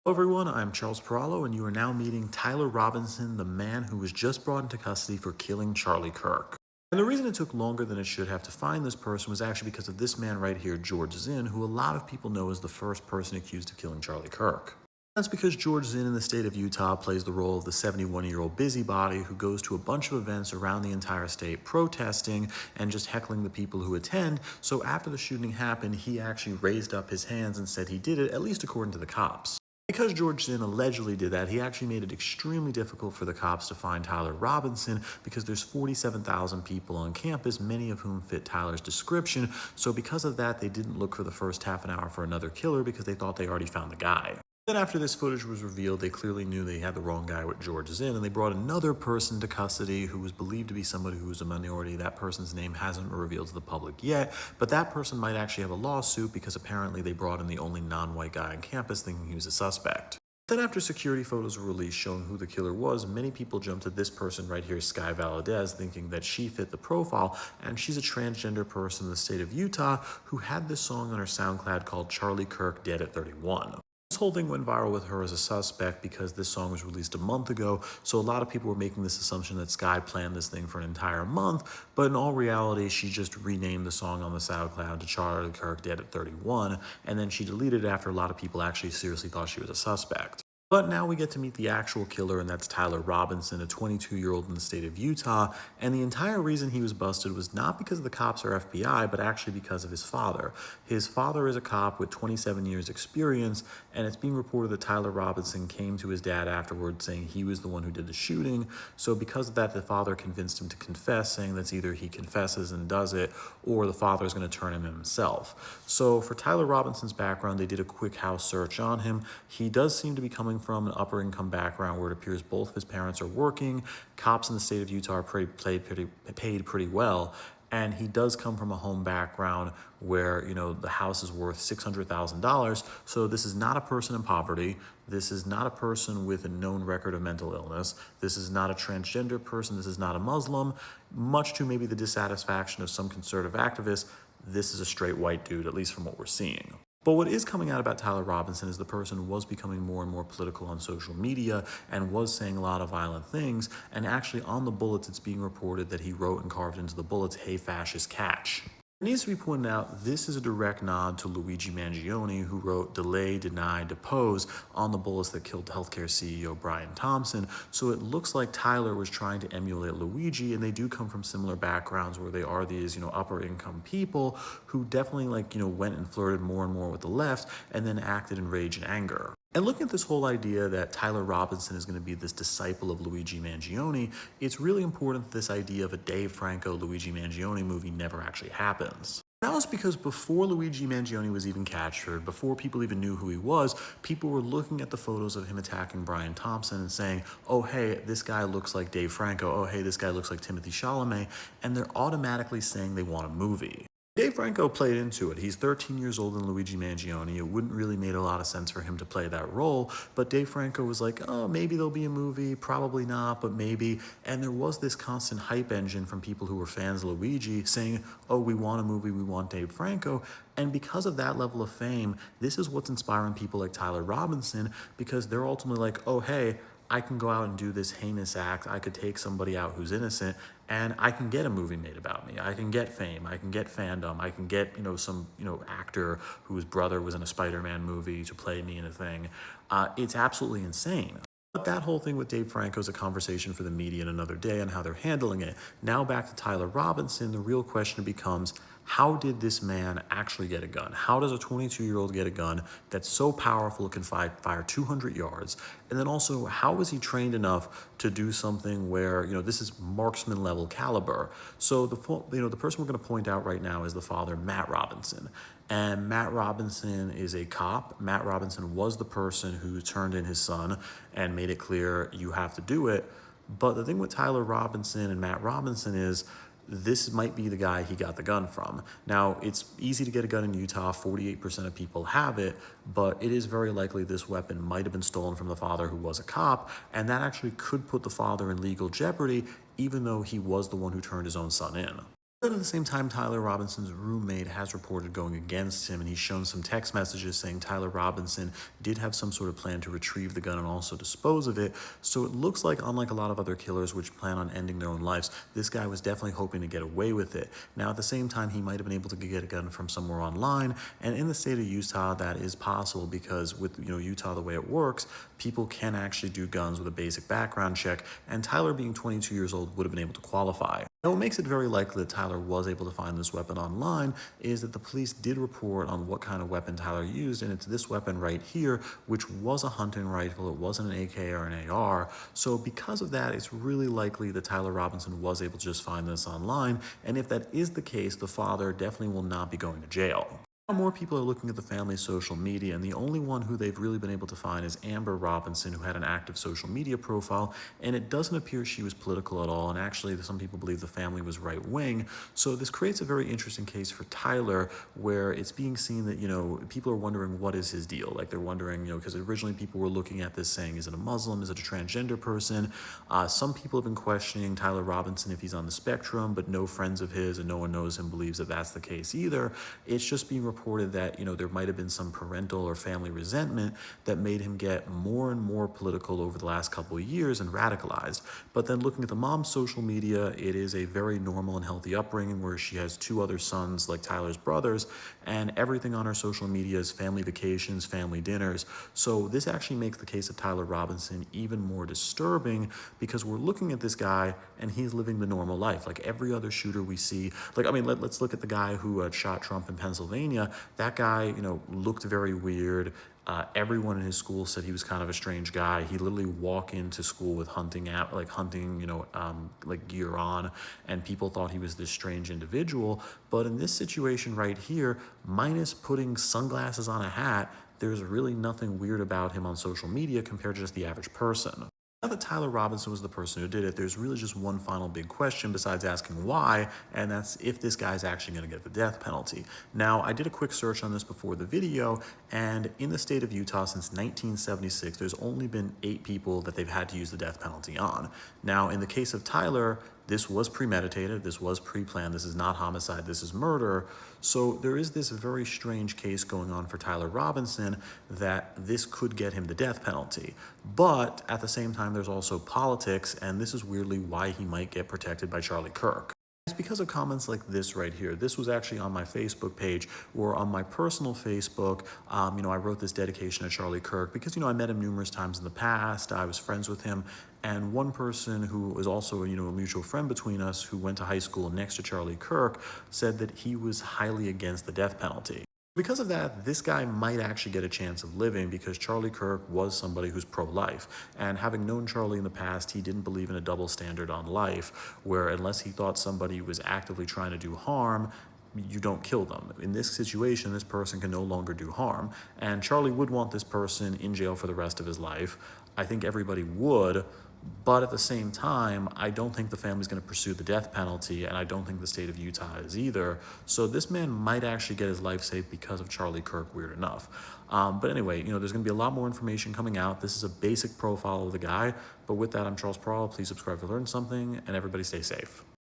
Hello everyone, I'm Charles Perallo, and you are now meeting Tyler Robinson, the man who was just brought into custody for killing Charlie Kirk. And the reason it took longer than it should have to find this person was actually because of this man right here, George Zinn, who a lot of people know as the first person accused of killing Charlie Kirk. That's because George Zinn in the state of Utah plays the role of the 71-year-old busybody who goes to a bunch of events around the entire state protesting and just heckling the people who attend. So after the shooting happened, he actually raised up his hands and said he did it, at least according to the cops. Because George Zinn allegedly did that, he actually made it extremely difficult for the cops to find Tyler Robinson because there's 47,000 people on campus, many of whom fit Tyler's description. So because of that, they didn't look for the first half an hour for another killer because they thought they already found the guy. Then after this footage was revealed, they clearly knew they had the wrong guy with George Zinn, and they brought another person to custody who was believed to be somebody who was a minority. That person's name hasn't been revealed to the public yet, but that person might actually have a lawsuit because apparently they brought in the only non-white guy on campus thinking he was a suspect. Then after security photos were released showing who the killer was, many people jumped to this person right here, Sky Valadez, thinking that she fit the profile, and she's a transgender person in the state of Utah who had this song on her SoundCloud called Charlie Kirk Dead at 31. This whole thing went viral with her as a suspect because this song was released a month ago, so a lot of people were making this assumption that Sky planned this thing for an entire month, but in all reality, she just renamed the song on the SoundCloud to Charlie Kirk Dead at 31, and then she deleted it after a lot of people actually seriously thought she was a suspect. But now we get to meet the actual killer, and that's Tyler Robinson, a 22-year-old in the state of Utah. And the entire reason he was busted was not because of the cops or FBI, but actually because of his father. His father is a cop with 27 years experience, and it's being reported that Tyler Robinson came to his dad afterwards saying he was the one who did the shooting. So because of that, the father convinced him to confess, saying that's either he confesses and does it, or the father is going to turn him himself. So for Tyler Robinson's background, they did a quick house search on him. He does seem to be coming from an upper income background where it appears both of his parents are working. Cops in the state of Utah are paid pretty well. And he does come from a home background where, the house is worth $600,000. So this is not a person in poverty. This is not a person with a known record of mental illness. This is not a transgender person. This is not a Muslim. Much to maybe the dissatisfaction of some conservative activists, this is a straight white dude, at least from what we're seeing. But what is coming out about Tyler Robinson is the person was becoming more and more political on social media and was saying a lot of violent things. And actually on the bullets, it's being reported that he wrote and carved into the bullets, "Hey, fascist, catch." It needs to be pointed out, this is a direct nod to Luigi Mangione, who wrote Delay, Deny, Depose on the bullets that killed healthcare CEO Brian Thompson. So it looks like Tyler was trying to emulate Luigi, and they do come from similar backgrounds where they are these, upper income people who definitely went and flirted more and more with the left and then acted in rage and anger. And looking at this whole idea that Tyler Robinson is going to be this disciple of Luigi Mangione, it's really important that this idea of a Dave Franco Luigi Mangione movie never actually happens. That was because before Luigi Mangione was even captured, before people even knew who he was, people were looking at the photos of him attacking Brian Thompson and saying, oh, hey, this guy looks like Dave Franco. Oh, hey, this guy looks like Timothy Chalamet. And they're automatically saying they want a movie. Dave Franco played into it. He's 13 years old in Luigi Mangione. It wouldn't really make a lot of sense for him to play that role, but Dave Franco was like, oh, maybe there'll be a movie, probably not, but maybe. And there was this constant hype engine from people who were fans of Luigi saying, oh, we want a movie, we want Dave Franco. And because of that level of fame, this is what's inspiring people like Tyler Robinson, because they're ultimately like, oh, hey, I can go out and do this heinous act. I could take somebody out who's innocent and I can get a movie made about me. I can get fame. I can get fandom. I can get, some, actor whose brother was in a Spider-Man movie to play me in a thing. It's absolutely insane. But that whole thing with Dave Franco is a conversation for the media another day on how they're handling it. Now back to Tyler Robinson, the real question becomes, how did this man actually get a gun? How does a 22-year-old get a gun that's so powerful it can fire 200 yards? And then also, how was he trained enough to do something where, this is marksman level caliber? So the person we're going to point out right now is the father, Matt Robinson. And Matt Robinson is a cop. Matt Robinson was the person who turned in his son and made it clear you have to do it. But the thing with Tyler Robinson and Matt Robinson is this might be the guy he got the gun from. Now, it's easy to get a gun in Utah. 48% of people have it, but it is very likely this weapon might have been stolen from the father who was a cop, and that actually could put the father in legal jeopardy, even though he was the one who turned his own son in. But at the same time, Tyler Robinson's roommate has reported going against him, and he's shown some text messages saying Tyler Robinson did have some sort of plan to retrieve the gun and also dispose of it. So it looks like, unlike a lot of other killers which plan on ending their own lives, this guy was definitely hoping to get away with it. Now, at the same time, he might have been able to get a gun from somewhere online, and in the state of Utah, that is possible because with Utah, the way it works, people can actually do guns with a basic background check, and Tyler, being 22 years old, would have been able to qualify. Now, what makes it very likely that Tyler was able to find this weapon online is that the police did report on what kind of weapon Tyler used, and it's this weapon right here, which was a hunting rifle. It wasn't an AK or an AR. So because of that, it's really likely that Tyler Robinson was able to just find this online. And if that is the case, the father definitely will not be going to jail. More people are looking at the family's social media, and the only one who they've really been able to find is Amber Robinson, who had an active social media profile, and it doesn't appear she was political at all, and actually some people believe the family was right-wing. So this creates a very interesting case for Tyler, where it's being seen that, people are wondering what is his deal. Like, they're wondering, because originally people were looking at this saying, is it a Muslim? Is it a transgender person? Some people have been questioning Tyler Robinson if he's on the spectrum, but no friends of his and no one knows him believes that that's the case either. It's just being reported that there might have been some parental or family resentment that made him get more and more political over the last couple of years and radicalized. But then looking at the mom's social media, it is a very normal and healthy upbringing where she has two other sons like Tyler's brothers, and everything on her social media is family vacations, family dinners. So this actually makes the case of Tyler Robinson even more disturbing, because we're looking at this guy and he's living the normal life like every other shooter we see. Let's look at the guy who shot Trump in Pennsylvania. That guy, looked very weird. Everyone in his school said he was kind of a strange guy. He literally walked into school with hunting gear on, and people thought he was this strange individual. But in this situation right here, minus putting sunglasses on a hat, there's really nothing weird about him on social media compared to just the average person. Now that Tyler Robinson was the person who did it, there's really just one final big question besides asking why, and that's if this guy's actually going to get the death penalty. Now, I did a quick search on this before the video, and in the state of Utah since 1976, there's only been 8 people that they've had to use the death penalty on. Now, in the case of Tyler, this was premeditated, this was pre-planned, this is not homicide, this is murder. So there is this very strange case going on for Tyler Robinson that this could get him the death penalty. But at the same time, there's also politics, and this is weirdly why he might get protected by Charlie Kirk. It's because of comments like this right here. This was actually on my Facebook page, or on my personal Facebook. I wrote this dedication to Charlie Kirk because, I met him numerous times in the past. I was friends with him. And one person who was also, a mutual friend between us who went to high school next to Charlie Kirk said that he was highly against the death penalty. Because of that, this guy might actually get a chance of living because Charlie Kirk was somebody who's pro-life. And having known Charlie in the past, he didn't believe in a double standard on life, where unless he thought somebody was actively trying to do harm, you don't kill them. In this situation, this person can no longer do harm. And Charlie would want this person in jail for the rest of his life. I think everybody would. But at the same time, I don't think the family's going to pursue the death penalty, and I don't think the state of Utah is either. So this man might actually get his life saved because of Charlie Kirk, weird enough. But anyway, there's going to be a lot more information coming out. This is a basic profile of the guy. But with that, I'm Charles Peralta. Please subscribe to learn something, and everybody stay safe.